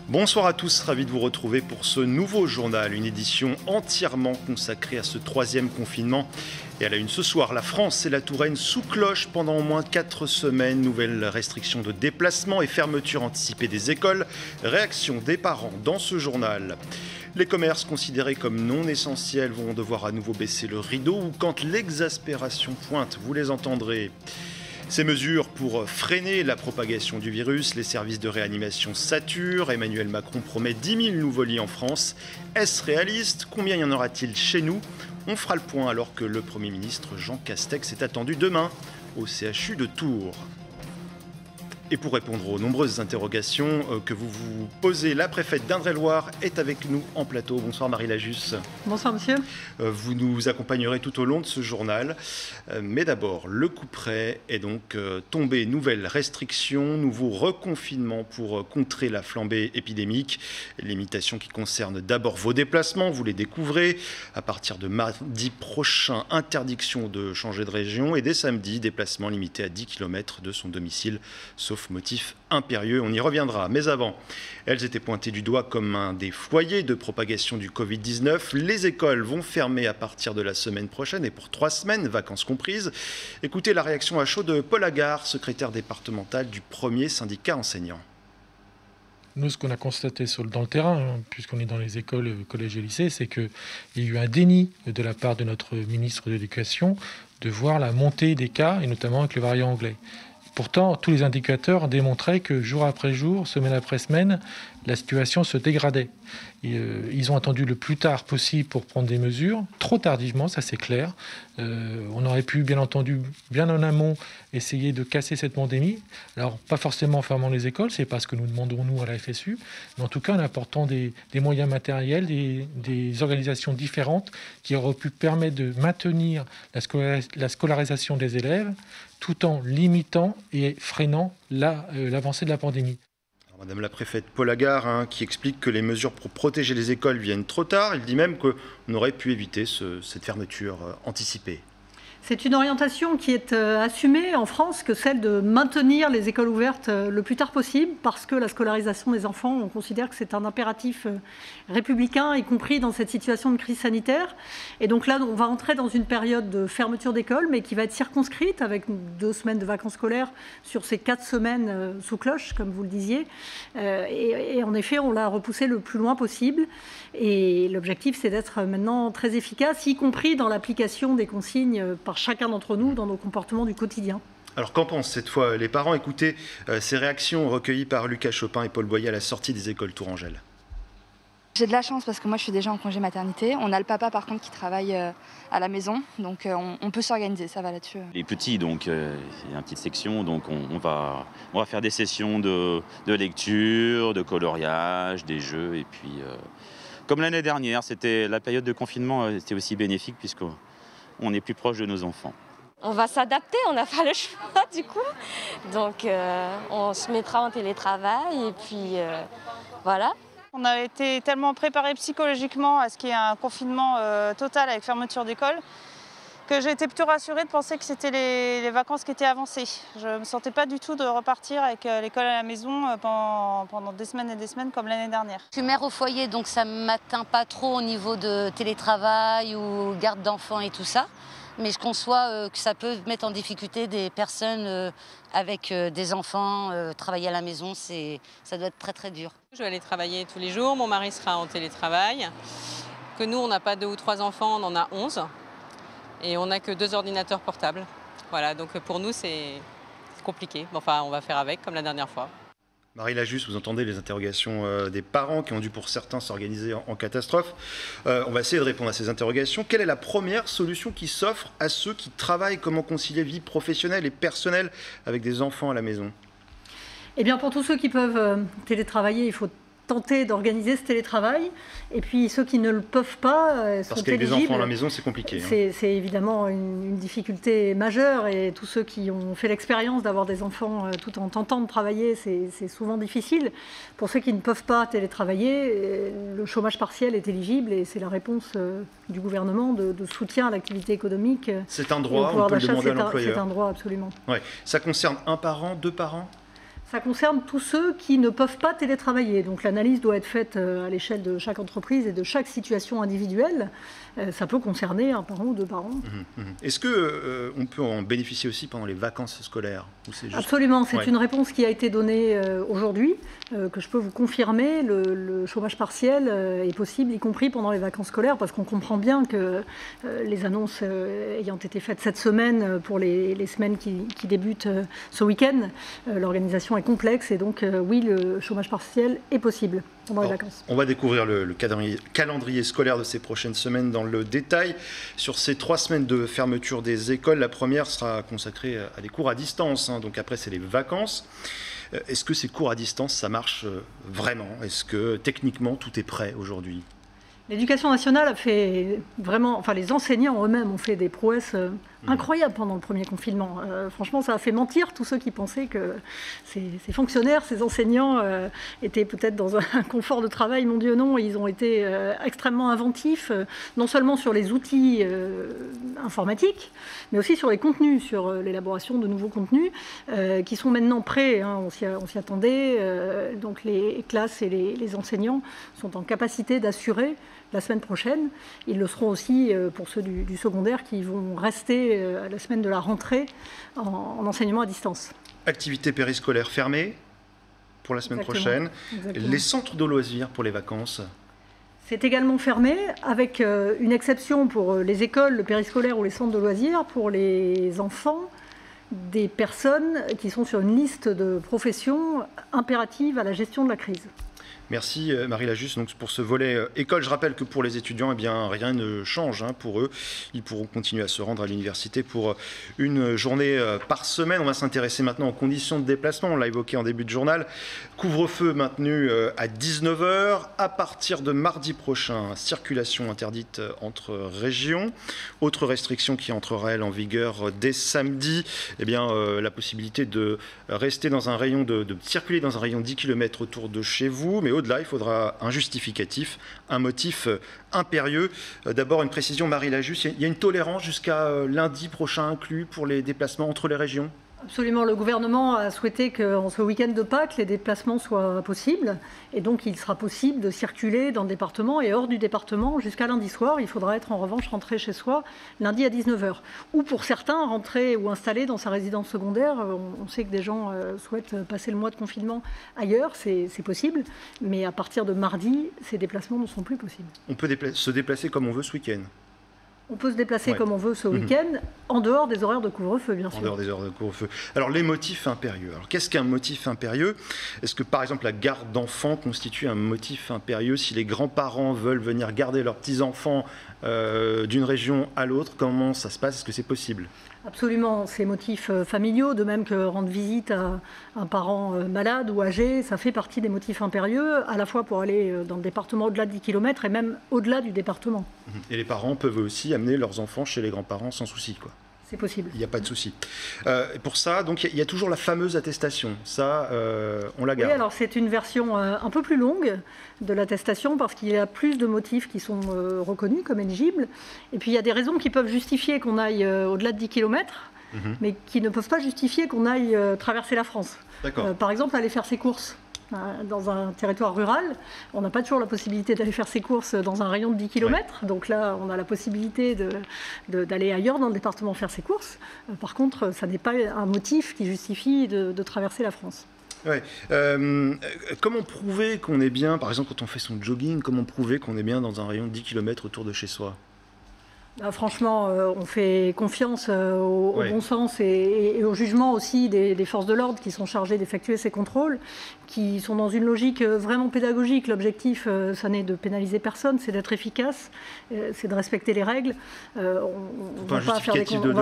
Bonsoir à tous, ravi de vous retrouver pour ce nouveau journal, une édition entièrement consacrée à ce troisième confinement. Et à la une ce soir, la France et la Touraine sous cloche pendant au moins 4 semaines. Nouvelles restrictions de déplacement et fermeture anticipée des écoles. Réaction des parents dans ce journal. Les commerces considérés comme non essentiels vont devoir à nouveau baisser le rideau ou quand l'exaspération pointe, vous les entendrez. Ces mesures pour freiner la propagation du virus, les services de réanimation saturent. Emmanuel Macron promet 10 000 nouveaux lits en France. Est-ce réaliste? Combien y en aura-t-il chez nous? On fera le point alors que le Premier ministre Jean Castex est attendu demain au CHU de Tours. Et pour répondre aux nombreuses interrogations que vous vous posez, la préfète d'Indre-et-Loire est avec nous en plateau. Bonsoir Marie Lajus. Bonsoir monsieur. Vous nous accompagnerez tout au long de ce journal. Mais d'abord, le couperet est donc tombé. Nouvelles restrictions, nouveau reconfinement pour contrer la flambée épidémique. Limitations qui concernent d'abord vos déplacements, vous les découvrez. À partir de mardi prochain, interdiction de changer de région. Et dès samedi, déplacement limité à 10 km de son domicile, sauf motif impérieux, on y reviendra. Mais avant, elles étaient pointées du doigt comme un des foyers de propagation du Covid-19. Les écoles vont fermer à partir de la semaine prochaine et pour 3 semaines, vacances comprises. Écoutez la réaction à chaud de Paul Agard, secrétaire départemental du premier syndicat enseignant. Nous, ce qu'on a constaté dans le terrain, puisqu'on est dans les écoles, collèges et lycées, c'est qu'il y a eu un déni de la part de notre ministre de l'Éducation de voir la montée des cas, et notamment avec le variant anglais. Pourtant, tous les indicateurs démontraient que jour après jour, semaine après semaine, la situation se dégradait. Ils ont attendu le plus tard possible pour prendre des mesures, trop tardivement, ça c'est clair. On aurait pu, bien entendu, bien en amont, essayer de casser cette pandémie. Alors, pas forcément en fermant les écoles, c'est pas ce que nous demandons nous à la FSU, mais en tout cas en apportant des moyens matériels, des organisations différentes qui auraient pu permettre de maintenir la scolarisation des élèves, tout en limitant et freinant l'avancée de la pandémie. Madame la préfète Paul Agard, qui explique que les mesures pour protéger les écoles viennent trop tard. Il dit même qu'on aurait pu éviter cette fermeture anticipée. C'est une orientation qui est assumée en France que celle de maintenir les écoles ouvertes le plus tard possible parce que la scolarisation des enfants, on considère que c'est un impératif républicain, y compris dans cette situation de crise sanitaire. Et donc là, on va entrer dans une période de fermeture d'école, mais qui va être circonscrite avec 2 semaines de vacances scolaires sur ces 4 semaines sous cloche, comme vous le disiez. Et en effet, on l'a repoussé le plus loin possible. Et l'objectif, c'est d'être maintenant très efficace, y compris dans l'application des consignes par chacun d'entre nous dans nos comportements du quotidien. Alors qu'en pensent cette fois les parents? Écoutez ces réactions recueillies par Lucas Chopin et Paul Boyer à la sortie des écoles Tourangelle. J'ai de la chance parce que moi je suis déjà en congé maternité. On a le papa par contre qui travaille à la maison, donc on peut s'organiser, ça va là-dessus. Les petits, donc il y a une petite section, donc on va faire des sessions de lecture, de coloriage, des jeux, et puis comme l'année dernière, c'était la période de confinement, c'était aussi bénéfique puisqu'on est plus proche de nos enfants. On va s'adapter, on n'a pas le choix du coup, donc on se mettra en télétravail et puis voilà. On a été tellement préparés psychologiquement à ce qu'il y ait un confinement total avec fermeture d'école que j'ai été plutôt rassurée de penser que c'était les vacances qui étaient avancées. Je ne me sentais pas du tout de repartir avec l'école à la maison pendant des semaines et des semaines comme l'année dernière. Je suis mère au foyer, donc ça ne m'atteint pas trop au niveau de télétravail ou garde d'enfants et tout ça. Mais je conçois que ça peut mettre en difficulté des personnes avec des enfants. Travailler à la maison, ça doit être très très dur. Je vais aller travailler tous les jours, mon mari sera en télétravail. Que nous, on n'a pas 2 ou 3 enfants, on en a 11. Et on n'a que 2 ordinateurs portables. Voilà, donc pour nous, c'est compliqué. Enfin, on va faire avec, comme la dernière fois. Marie Lajus, vous entendez les interrogations des parents qui ont dû pour certains s'organiser en catastrophe. On va essayer de répondre à ces interrogations. Quelle est la première solution qui s'offre à ceux qui travaillent? Comment concilier vie professionnelle et personnelle avec des enfants à la maison? Eh bien, pour tous ceux qui peuvent télétravailler, il faut tenter d'organiser ce télétravail. Et puis ceux qui ne le peuvent pas sont parce qu'avec éligibles. des enfants à la maison, c'est compliqué. C'est évidemment une difficulté majeure et tous ceux qui ont fait l'expérience d'avoir des enfants tout en tentant de travailler, c'est souvent difficile. Pour ceux qui ne peuvent pas télétravailler, le chômage partiel est éligible et c'est la réponse du gouvernement de soutien à l'activité économique. C'est un droit, on peut le demander à l'employeur. C'est un droit, absolument. Ouais. Ça concerne un parent, 2 parents? Ça concerne tous ceux qui ne peuvent pas télétravailler. Donc l'analyse doit être faite à l'échelle de chaque entreprise et de chaque situation individuelle. Ça peut concerner un parent ou deux parents. Est-ce qu'on peut en bénéficier aussi pendant les vacances scolaires ou c'est juste... Absolument, c'est une réponse qui a été donnée aujourd'hui, que je peux vous confirmer. Le chômage partiel est possible, y compris pendant les vacances scolaires, parce qu'on comprend bien que les annonces ayant été faites cette semaine pour les semaines qui débutent ce week-end, l'organisation est complexe et donc oui, le chômage partiel est possible pendant les vacances. On va découvrir le calendrier scolaire de ces prochaines semaines dans le détail. Sur ces 3 semaines de fermeture des écoles, la première sera consacrée à des cours à distance, donc après c'est les vacances. Est-ce que ces cours à distance, ça marche vraiment? Est-ce que techniquement tout est prêt aujourd'hui? L'éducation nationale a fait vraiment, enfin les enseignants eux-mêmes ont fait des prouesses incroyables pendant le premier confinement. Franchement, ça a fait mentir tous ceux qui pensaient que ces fonctionnaires, ces enseignants étaient peut-être dans un confort de travail. Mon Dieu, non, ils ont été extrêmement inventifs, non seulement sur les outils informatiques, mais aussi sur les contenus, sur l'élaboration de nouveaux contenus qui sont maintenant prêts. On s'y attendait. Donc les classes et les enseignants sont en capacité d'assurer la semaine prochaine. Ils le seront aussi pour ceux du secondaire qui vont rester à la semaine de la rentrée en enseignement à distance. Activités périscolaires fermées pour la semaine prochaine. Exactement. Les centres de loisirs pour les vacances? C'est également fermé, avec une exception pour les écoles, le périscolaire ou les centres de loisirs, pour les enfants des personnes qui sont sur une liste de professions impératives à la gestion de la crise. Merci Marie Lajusse donc pour ce volet école. Je rappelle que pour les étudiants, eh bien, rien ne change pour eux. Ils pourront continuer à se rendre à l'université pour une journée par semaine. On va s'intéresser maintenant aux conditions de déplacement. On l'a évoqué en début de journal. Couvre-feu maintenu à 19 h. À partir de mardi prochain, circulation interdite entre régions. Autre restriction qui entrera elle en vigueur dès samedi, eh bien, la possibilité de rester dans un rayon, de circuler dans un rayon de 10 km autour de chez vous. Mais au-delà, il faudra un justificatif, un motif impérieux. D'abord, une précision, Marie Lajusse, il y a une tolérance jusqu'à lundi prochain inclus pour les déplacements entre les régions? Absolument. Le gouvernement a souhaité qu'en ce week-end de Pâques, les déplacements soient possibles. Et donc, il sera possible de circuler dans le département et hors du département jusqu'à lundi soir. Il faudra être en revanche rentré chez soi lundi à 19 h. Ou pour certains, rentrer ou installer dans sa résidence secondaire. On sait que des gens souhaitent passer le mois de confinement ailleurs. C'est possible. Mais à partir de mardi, ces déplacements ne sont plus possibles. On peut se déplacer comme on veut ce week-end? On peut se déplacer comme on veut ce week-end, en dehors des horaires de couvre-feu, bien sûr. En dehors des horaires de couvre-feu. Alors, les motifs impérieux. Alors, qu'est-ce qu'un motif impérieux? Est-ce que, par exemple, la garde d'enfants constitue un motif impérieux? Si les grands-parents veulent venir garder leurs petits-enfants d'une région à l'autre, comment ça se passe? Est-ce que c'est possible? Absolument, ces motifs familiaux, de même que rendre visite à un parent malade ou âgé, ça fait partie des motifs impérieux, à la fois pour aller dans le département au-delà de 10 km et même au-delà du département. Et les parents peuvent aussi amener leurs enfants chez les grands-parents sans souci, quoi. C'est possible. Il n'y a pas de souci. Pour ça, donc, il y a toujours la fameuse attestation. Ça, on la garde. Oui, alors c'est une version un peu plus longue de l'attestation parce qu'il y a plus de motifs qui sont reconnus comme éligibles. Et puis il y a des raisons qui peuvent justifier qu'on aille au-delà de 10 km, mais qui ne peuvent pas justifier qu'on aille traverser la France. Par exemple, aller faire ses courses. Dans un territoire rural, on n'a pas toujours la possibilité d'aller faire ses courses dans un rayon de 10 km. Donc là, on a la possibilité d'aller ailleurs dans le département faire ses courses. Par contre, ça n'est pas un motif qui justifie de traverser la France. Ouais. Comment prouver qu'on est bien, par exemple quand on fait son jogging, comment prouver qu'on est bien dans un rayon de 10 km autour de chez soi? Franchement, on fait confiance au bon sens et au jugement aussi des forces de l'ordre qui sont chargées d'effectuer ces contrôles, qui sont dans une logique vraiment pédagogique. L'objectif, ça n'est de pénaliser personne, c'est d'être efficace, c'est de respecter les règles. On ne va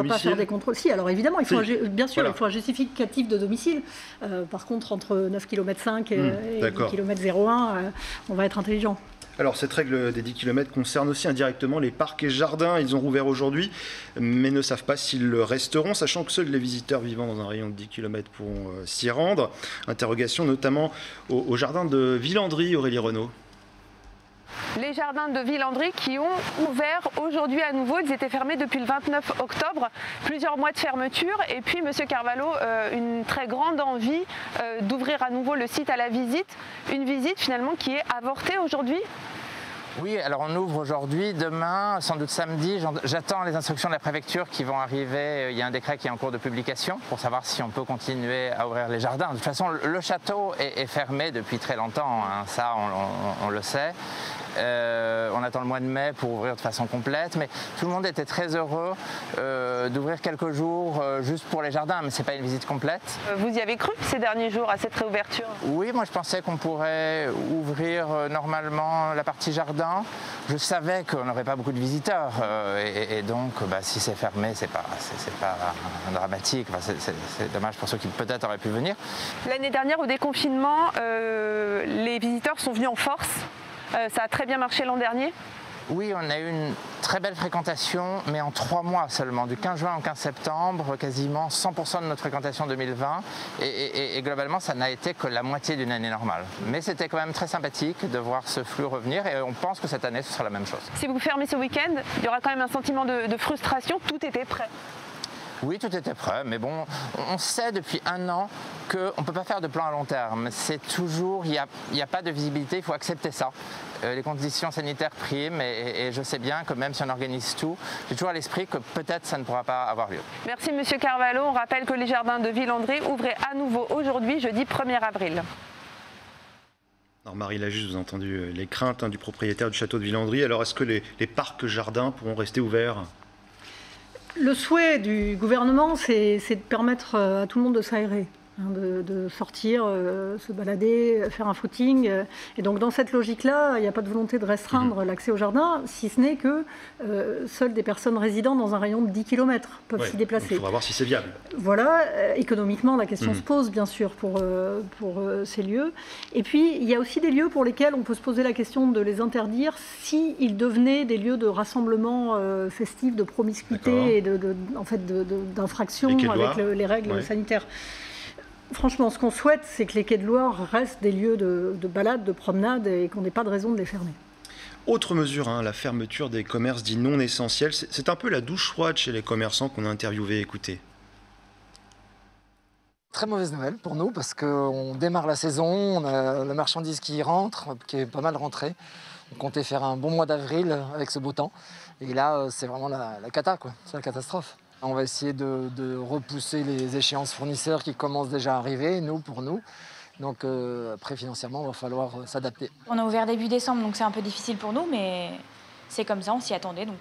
pas faire des contrôles. Si, alors évidemment, il faut bien sûr, il faut un justificatif de domicile. Par contre, entre 9,5 km et 10 km 0,1, on va être intelligent. Alors, cette règle des 10 km concerne aussi indirectement les parcs et jardins. Ils ont rouvert aujourd'hui, mais ne savent pas s'ils le resteront, sachant que seuls les visiteurs vivant dans un rayon de 10 km pourront s'y rendre. Interrogation notamment au jardin de Villandry, Aurélie Renaud. Les jardins de Villandry qui ont ouvert aujourd'hui à nouveau. Ils étaient fermés depuis le 29 octobre, plusieurs mois de fermeture. Et puis, M. Carvalho, une très grande envie d'ouvrir à nouveau le site à la visite. Une visite finalement qui est avortée aujourd'hui. Oui, alors on ouvre aujourd'hui, demain, sans doute samedi. J'attends les instructions de la préfecture qui vont arriver. Il y a un décret qui est en cours de publication pour savoir si on peut continuer à ouvrir les jardins. De toute façon, le château est fermé depuis très longtemps, hein. Ça on le sait. On attend le mois de mai pour ouvrir de façon complète, mais tout le monde était très heureux d'ouvrir quelques jours juste pour les jardins, mais ce n'est pas une visite complète. Vous y avez cru ces derniers jours à cette réouverture? Oui, moi je pensais qu'on pourrait ouvrir normalement la partie jardin. Je savais qu'on n'aurait pas beaucoup de visiteurs et donc si c'est fermé, c'est pas dramatique. Enfin, c'est dommage pour ceux qui peut-être auraient pu venir. L'année dernière, au déconfinement, les visiteurs sont venus en force. Ça a très bien marché l'an dernier? Oui, on a eu une très belle fréquentation, mais en 3 mois seulement. Du 15 juin au 15 septembre, quasiment 100% de notre fréquentation 2020. Et globalement, ça n'a été que la moitié d'une année normale. Mais c'était quand même très sympathique de voir ce flux revenir et on pense que cette année, ce sera la même chose. Si vous fermez ce week-end, il y aura quand même un sentiment de frustration. Tout était prêt. Oui, tout était prêt, mais bon, on sait depuis 1 an qu'on ne peut pas faire de plan à long terme. C'est toujours, il n'y a pas de visibilité, il faut accepter ça. Les conditions sanitaires priment et je sais bien que même si on organise tout, j'ai toujours à l'esprit que peut-être ça ne pourra pas avoir lieu. Merci M. Carvalho. On rappelle que les jardins de Villandry ouvraient à nouveau aujourd'hui, jeudi 1er avril. Alors Marie Lajusse, vous avez entendu les craintes du propriétaire du château de Villandry. Alors est-ce que les parcs jardins pourront rester ouverts ? Le souhait du gouvernement, c'est de permettre à tout le monde de s'aérer, de sortir, se balader, faire un footing. Et donc dans cette logique-là, il n'y a pas de volonté de restreindre l'accès au jardin, si ce n'est que seules des personnes résidant dans un rayon de 10 km peuvent s'y déplacer. Il faudra voir si c'est viable. Voilà, économiquement, la question se pose bien sûr pour ces lieux. Et puis, il y a aussi des lieux pour lesquels on peut se poser la question de les interdire s'ils devenaient des lieux de rassemblement festif, de promiscuité et d'infraction avec les règles sanitaires. Franchement, ce qu'on souhaite, c'est que les quais de Loire restent des lieux de balade, de promenade et qu'on n'ait pas de raison de les fermer. Autre mesure, la fermeture des commerces dits non essentiels. C'est un peu la douche froide chez les commerçants qu'on a interviewés. Écoutez. Très mauvaise nouvelle pour nous parce qu'on démarre la saison, on a la marchandise qui rentre, qui est pas mal rentrée. On comptait faire un bon mois d'avril avec ce beau temps. Et là, c'est vraiment la cata, quoi. C'est la catastrophe. On va essayer de repousser les échéances fournisseurs qui commencent déjà à arriver, pour nous. Donc après, financièrement, il va falloir s'adapter. On a ouvert début décembre, donc c'est un peu difficile pour nous, mais c'est comme ça, on s'y attendait, donc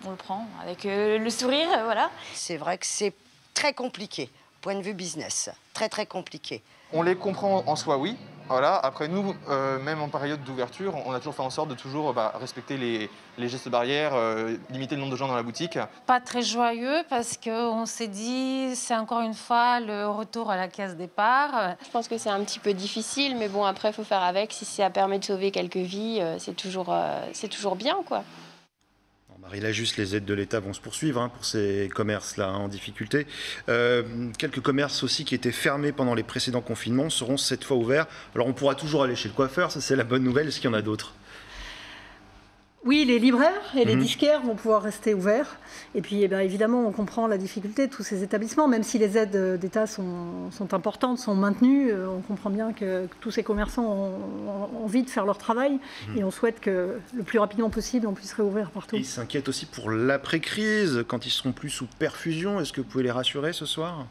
on le prend avec le sourire, voilà. C'est vrai que c'est très compliqué, point de vue business, très très compliqué. On les comprend en soi, oui. Voilà. Après, nous, même en période d'ouverture, on a toujours fait en sorte de toujours respecter les gestes barrières, limiter le nombre de gens dans la boutique. Pas très joyeux parce qu'on s'est dit, c'est encore une fois le retour à la case départ. Je pense que c'est un petit peu difficile, mais bon, après, il faut faire avec. Si ça permet de sauver quelques vies, c'est toujours bien, quoi. Marie Lajusse, les aides de l'État vont se poursuivre pour ces commerces-là en difficulté. Quelques commerces aussi qui étaient fermés pendant les précédents confinements seront cette fois ouverts. Alors on pourra toujours aller chez le coiffeur, ça c'est la bonne nouvelle. Est-ce qu'il y en a d'autres ? Oui, les libraires et les disquaires vont pouvoir rester ouverts. Et puis, évidemment, on comprend la difficulté de tous ces établissements. Même si les aides d'État sont importantes, sont maintenues, on comprend bien que tous ces commerçants ont envie de faire leur travail. Et on souhaite que le plus rapidement possible, on puisse réouvrir partout. Ils s'inquiètent aussi pour l'après-crise, quand ils seront plus sous perfusion. Est-ce que vous pouvez les rassurer ce soir ?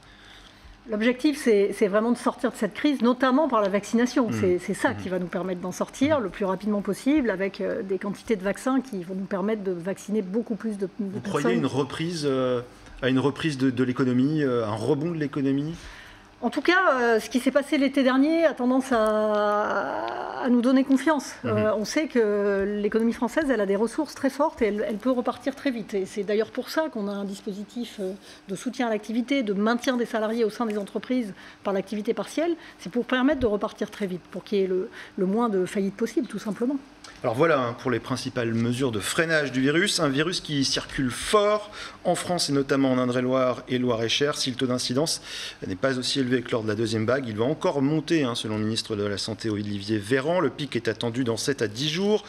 L'objectif, c'est vraiment de sortir de cette crise, notamment par la vaccination. C'est ça qui va nous permettre d'en sortir le plus rapidement possible, avec des quantités de vaccins qui vont nous permettre de vacciner beaucoup plus de personnes. Vous croyez à une reprise de l'économie, un rebond de l'économie ? En tout cas, ce qui s'est passé l'été dernier a tendance à nous donner confiance. On sait que l'économie française, elle a des ressources très fortes et elle peut repartir très vite. Et c'est d'ailleurs pour ça qu'on a un dispositif de soutien à l'activité, de maintien des salariés au sein des entreprises par l'activité partielle. C'est pour permettre de repartir très vite, pour qu'il y ait le moins de faillites possible, tout simplement. Alors voilà pour les principales mesures de freinage du virus. Un virus qui circule fort en France et notamment en Indre-et-Loire et Loire-et-Cher. Si le taux d'incidence n'est pas aussi élevé que lors de la deuxième vague, il va encore monter, selon le ministre de la Santé Olivier Véran. Le pic est attendu dans 7 à 10 jours.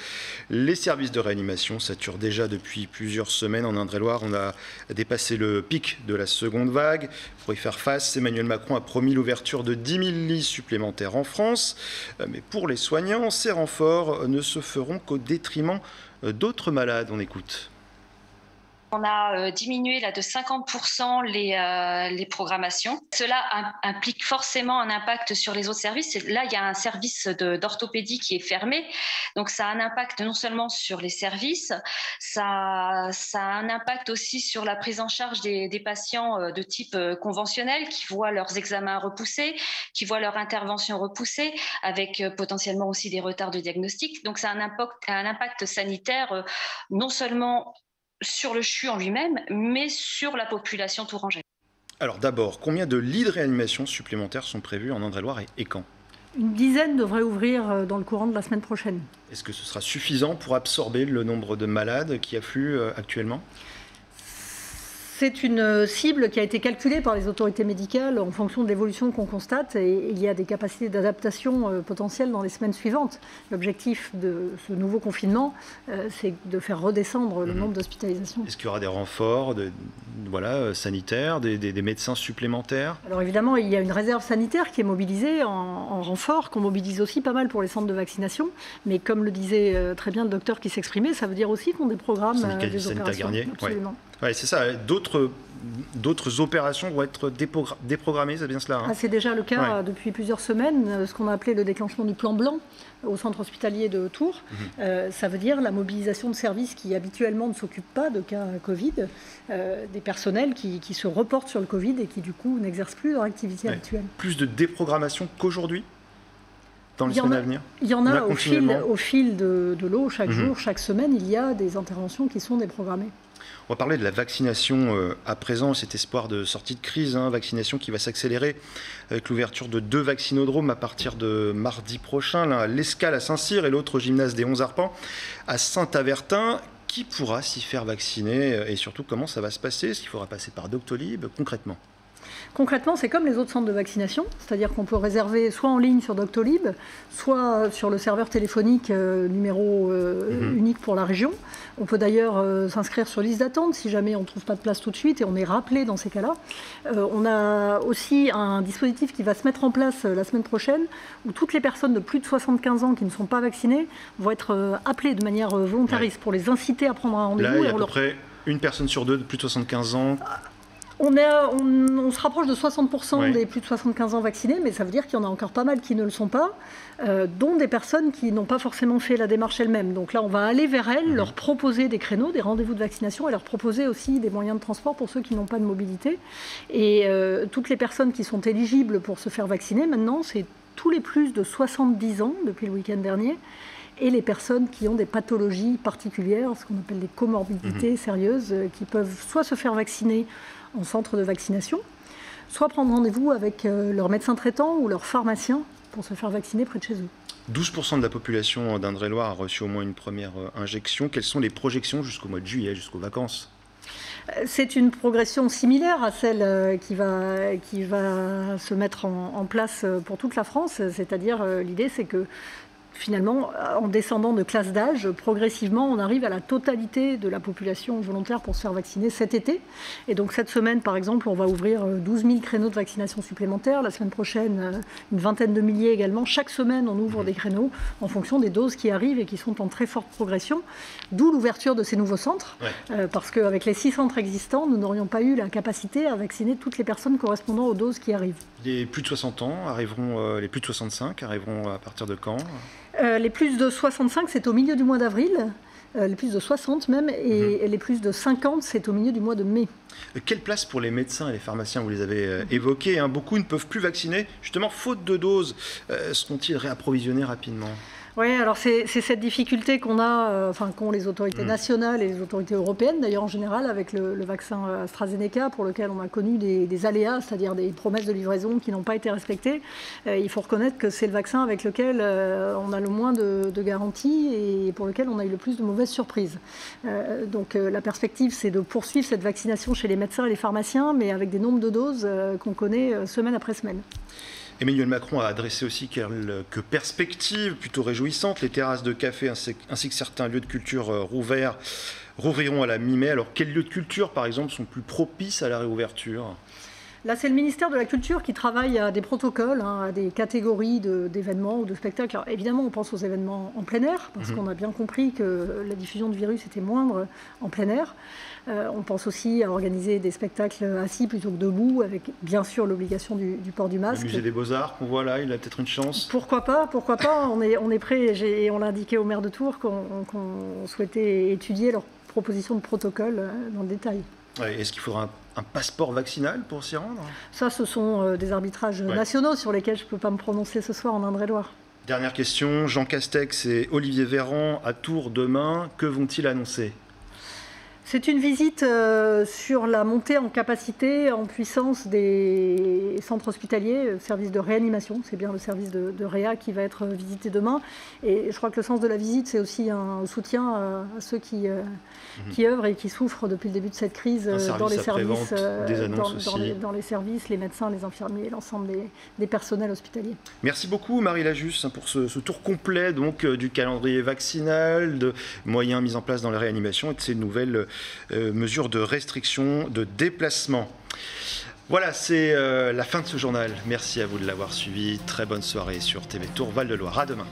Les services de réanimation saturent déjà depuis plusieurs semaines. En Indre-et-Loire, on a dépassé le pic de la seconde vague. Pour y faire face, Emmanuel Macron a promis l'ouverture de 10 000 lits supplémentaires en France. Mais pour les soignants, ces renforts ne se feront qu'au détriment d'autres malades. On écoute. On a diminué là, de 50% les programmations. Cela implique forcément un impact sur les autres services. Là, il y a un service d'orthopédie qui est fermé. Donc, ça a un impact non seulement sur les services, ça a un impact aussi sur la prise en charge des patients de type conventionnel qui voient leurs examens repoussés, qui voient leur intervention repoussée, avec potentiellement aussi des retards de diagnostic. Donc, ça a un impact sanitaire non seulement sur le CHU en lui-même, mais sur la population tourangelle. Alors d'abord, combien de lits de réanimation supplémentaires sont prévus en Indre-et-Loire et quand ? Une dizaine devrait ouvrir dans le courant de la semaine prochaine. Est-ce que ce sera suffisant pour absorber le nombre de malades qui affluent actuellement ? C'est une cible qui a été calculée par les autorités médicales en fonction de l'évolution qu'on constate et il y a des capacités d'adaptation potentielles dans les semaines suivantes. L'objectif de ce nouveau confinement, c'est de faire redescendre le nombre d'hospitalisations. Est-ce qu'il y aura des renforts sanitaires, des médecins supplémentaires ? Alors évidemment, il y a une réserve sanitaire qui est mobilisée en renfort, qu'on mobilise aussi pas mal pour les centres de vaccination. Mais comme le disait très bien le docteur qui s'exprimait, ça veut dire aussi qu'on des programmes des opérations. Garnier. Absolument. Ouais, c'est ça. D'autres opérations vont être déprogrammées, c'est bien cela C'est déjà le cas depuis plusieurs semaines, ce qu'on a appelé le déclenchement du plan blanc au centre hospitalier de Tours. Ça veut dire la mobilisation de services qui habituellement ne s'occupent pas de cas Covid, des personnels qui se reportent sur le Covid et qui du coup n'exercent plus leur activité habituelle. Plus de déprogrammation qu'aujourd'hui dans les semaines à venir ? Il y en a au fil de l'eau, chaque jour, chaque semaine, il y a des interventions qui sont déprogrammées. On va parler de la vaccination à présent, cet espoir de sortie de crise, vaccination qui va s'accélérer avec l'ouverture de 2 vaccinodromes à partir de mardi prochain, l'un à l'Escale à Saint-Cyr et l'autre au gymnase des 11 Arpents à Saint-Avertin. Qui pourra s'y faire vacciner et surtout comment ça va se passer ? Est-ce qu'il faudra passer par Doctolib concrètement ? Concrètement, c'est comme les autres centres de vaccination, c'est-à-dire qu'on peut réserver soit en ligne sur Doctolib, soit sur le serveur téléphonique numéro unique pour la région. On peut d'ailleurs s'inscrire sur liste d'attente si jamais on ne trouve pas de place tout de suite et on est rappelé dans ces cas-là. On a aussi un dispositif qui va se mettre en place la semaine prochaine où toutes les personnes de plus de 75 ans qui ne sont pas vaccinées vont être appelées de manière volontariste pour les inciter à prendre un rendez-vous. Là, il y a à peu près une personne sur 2 de plus de 75 ans. On se rapproche de 60% des plus de 75 ans vaccinés, mais ça veut dire qu'il y en a encore pas mal qui ne le sont pas, dont des personnes qui n'ont pas forcément fait la démarche elles-mêmes. Donc là, on va aller vers elles, leur proposer des créneaux, des rendez-vous de vaccination et leur proposer aussi des moyens de transport pour ceux qui n'ont pas de mobilité. Et toutes les personnes qui sont éligibles pour se faire vacciner, maintenant, c'est tous les plus de 70 ans depuis le week-end dernier, et les personnes qui ont des pathologies particulières, ce qu'on appelle des comorbidités sérieuses, qui peuvent soit se faire vacciner en centre de vaccination, soit prendre rendez-vous avec leur médecin traitant ou leur pharmacien pour se faire vacciner près de chez eux. 12% de la population d'Indre-et-Loire a reçu au moins une première injection. Quelles sont les projections jusqu'au mois de juillet, jusqu'aux vacances ? C'est une progression similaire à celle qui va se mettre en place pour toute la France. C'est-à-dire, l'idée, c'est que finalement, en descendant de classe d'âge, progressivement, on arrive à la totalité de la population volontaire pour se faire vacciner cet été. Et donc cette semaine, par exemple, on va ouvrir 12 000 créneaux de vaccination supplémentaires. La semaine prochaine, une vingtaine de milliers également. Chaque semaine, on ouvre des créneaux en fonction des doses qui arrivent et qui sont en très forte progression. D'où l'ouverture de ces nouveaux centres. Parce qu'avec les 6 centres existants, nous n'aurions pas eu la capacité à vacciner toutes les personnes correspondant aux doses qui arrivent. Les plus de 60 ans arriveront, les plus de 65 arriveront à partir de quand ? Les plus de 65, c'est au milieu du mois d'avril, les plus de 60 même, et les plus de 50, c'est au milieu du mois de mai. Quelle place pour les médecins et les pharmaciens ? Vous les avez évoqués. Beaucoup ne peuvent plus vacciner, justement, faute de doses. Seront-ils réapprovisionnés rapidement ? Oui, alors c'est cette difficulté qu'on a, qu'ont les autorités nationales et les autorités européennes, d'ailleurs en général, avec le vaccin AstraZeneca, pour lequel on a connu des aléas, c'est-à-dire des promesses de livraison qui n'ont pas été respectées. Il faut reconnaître que c'est le vaccin avec lequel on a le moins de garanties et pour lequel on a eu le plus de mauvaises surprises. Donc la perspective, c'est de poursuivre cette vaccination chez les médecins et les pharmaciens, mais avec des nombres de doses qu'on connaît semaine après semaine. Emmanuel Macron a adressé aussi quelques perspectives plutôt réjouissantes. Les terrasses de café ainsi que certains lieux de culture rouvriront à la mi-mai. Alors, quels lieux de culture, par exemple, sont plus propices à la réouverture ? Là, c'est le ministère de la Culture qui travaille à des protocoles, à des catégories d'événements ou de spectacles. Alors, évidemment, on pense aux événements en plein air, parce qu'on a bien compris que la diffusion du virus était moindre en plein air. On pense aussi à organiser des spectacles assis plutôt que debout, avec bien sûr l'obligation du port du masque. Le musée des Beaux-Arts qu'on voit là, il a peut-être une chance. Pourquoi pas, on est prêt, et on l'a indiqué au maire de Tours qu'on souhaitait étudier leurs propositions de protocole dans le détail. Ouais, est-ce qu'il faudra un passeport vaccinal pour s'y rendre ? Ça, ce sont des arbitrages nationaux sur lesquels je ne peux pas me prononcer ce soir en Indre-et-Loire. Dernière question, Jean Castex et Olivier Véran à Tours demain, que vont-ils annoncer ? C'est une visite sur la montée en capacité, en puissance des centres hospitaliers, service de réanimation. C'est bien le service de réa qui va être visité demain. Et je crois que le sens de la visite, c'est aussi un soutien à ceux qui œuvrent et qui souffrent depuis le début de cette crise dans les services, dans les services, les médecins, les infirmiers, l'ensemble des personnels hospitaliers. Merci beaucoup Marie Lajusse pour ce tour complet donc, du calendrier vaccinal, de moyens mis en place dans les réanimations et de ces nouvelles mesures de restriction de déplacement. Voilà, c'est la fin de ce journal. Merci à vous de l'avoir suivi. Très bonne soirée sur TV Tours Val de Loire. À demain.